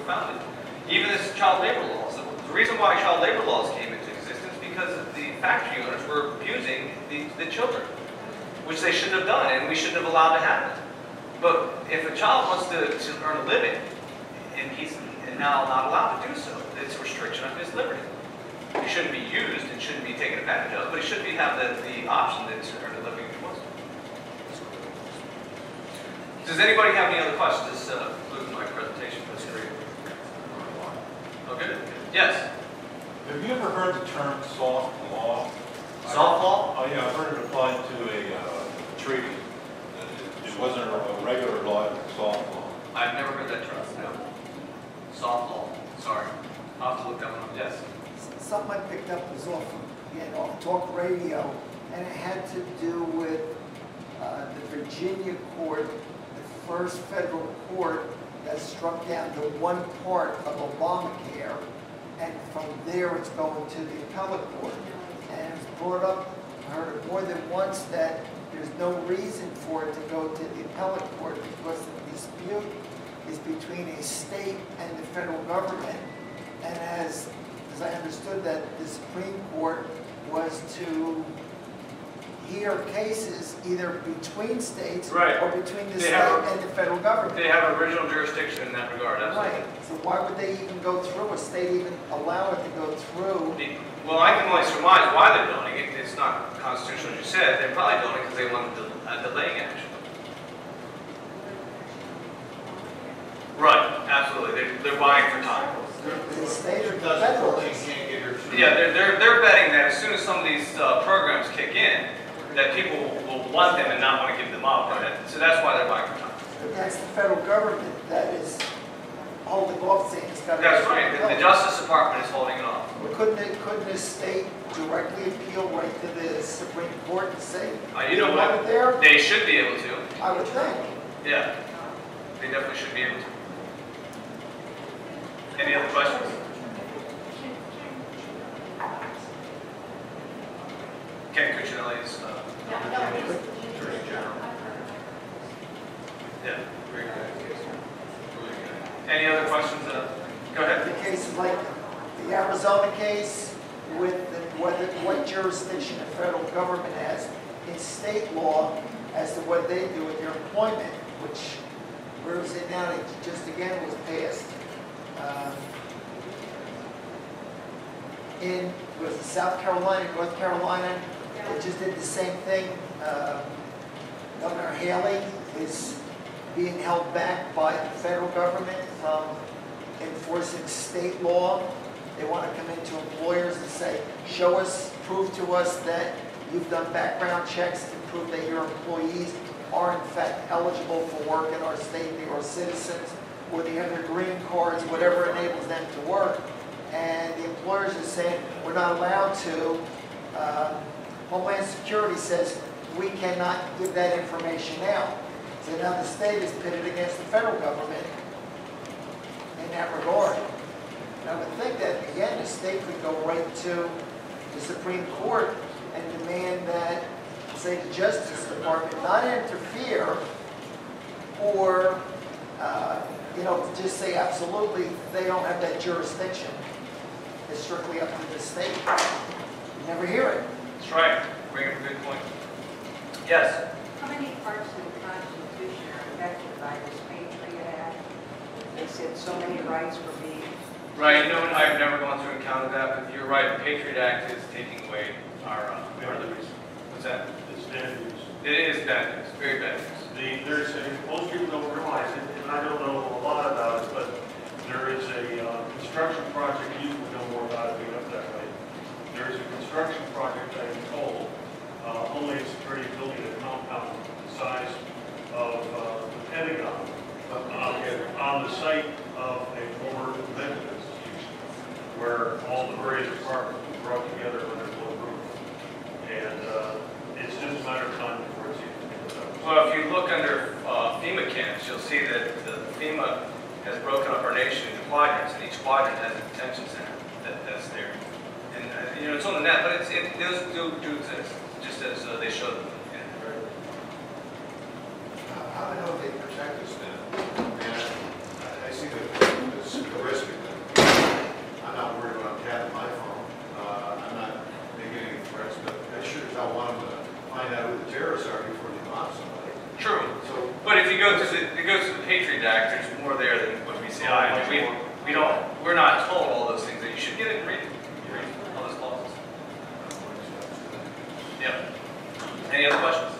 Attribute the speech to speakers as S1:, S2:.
S1: founded. Even this child labor laws. The reason why child labor laws came into existence because the factory owners were abusing the children, which they shouldn't have done, and we shouldn't have allowed to happen. But if a child wants to earn a living, and he's now not allowed to do so, it's a restriction of his liberty. He shouldn't be used and shouldn't be taken advantage of, but he should have the option to earn a living if he wants to. Does anybody have any other questions? This concludes my presentation for this period. Oh, good. Yes?
S2: Have you ever heard the term soft law?
S1: Soft law?
S2: Oh, yeah, I've heard it applied to a treaty. It wasn't a regular law, it was soft law.
S1: I've never heard that term, no. Soft law. Sorry. I'll have to look that one up. Yes?
S3: Something I picked up was off talk radio, and it had to do with the Virginia court, the first federal court that struck down the one part of Obamacare, and from there it's going to the appellate court. And it was brought up, I heard it more than once, that there's no reason for it to go to the appellate court because the dispute is between a state and the federal government. And as I understood that the Supreme Court was to hear cases either between states or between the state and the federal government.
S1: They have original jurisdiction in that regard, absolutely.
S3: Right. So why would they even go through, a state even allow it to go through?
S1: Well, I can only surmise why they're doing it. It's not constitutional, as you said. They're probably doing it because they want a delaying action. Right, absolutely. They're buying for time.
S3: The state or the federal?
S1: Yeah, they're betting that as soon as some of these programs kick in, that people will want them and not want to give them up. So that's why they're buying for time.
S3: But that's the federal government that is holding off, saying it's got to.
S1: That's right. The Justice Department is holding it off.
S3: Well, couldn't the state directly appeal right to the Supreme Court and say,
S1: you know what?
S3: There?
S1: They should be able to.
S3: I would think.
S1: Yeah, they definitely should be able to. Any other questions? Ken Cuccinelli is Attorney General. Yeah, very good. Really good. Any other questions? Go ahead.
S3: The cases like the Arizona case with what jurisdiction the federal government has in state law as to what they do with their employment, which, where is it now? It just again was passed. In South Carolina, North Carolina, they just did the same thing. Governor Haley is being held back by the federal government from enforcing state law. They want to come into employers and say, show us, prove to us that you've done background checks to prove that your employees are in fact eligible for work in our state, they are citizens, or they have their green cards, whatever enables them to work. And the employers are saying, we're not allowed to. Homeland Security says, we cannot give that information out. So now the state is pitted against the federal government in that regard. And I would think that, again, the state could go right to the Supreme Court and demand that, say, the Justice Department not interfere or, just say absolutely they don't have that jurisdiction. It's strictly up to the state. You never hear it.
S1: That's right. Bring up a good point. Yes?
S4: How many parts of the Constitution are affected by this Patriot Act? They said so many rights were being...
S1: Right, I've never gone through and counted that, but you're right, the Patriot Act is taking away our liberties. What's that?
S5: It's bad news.
S1: It is bad news, very bad news.
S5: Most people don't realize it, and I don't know a lot about it, but there is a construction project, you would know more about it being up that way. There is a construction project, I am told, Homeland Security building a compound the size of the Pentagon on the site of a former convention institution where all the various departments were brought together under one roof. And it's just a matter of time before it's even done.
S1: Well, if you look under FEMA camps, you'll see that FEMA has broken up our nation into quadrants, and each quadrant has a detention center that's there. And it's on the net, but those do exist, just as they showed them.
S6: How do they protect us then? I see the
S1: But if you go to the Patriot Act, there's more there than what we see. I mean, we're not told all those things that you should get it and read it. Read all those clauses. Yep. Any other questions?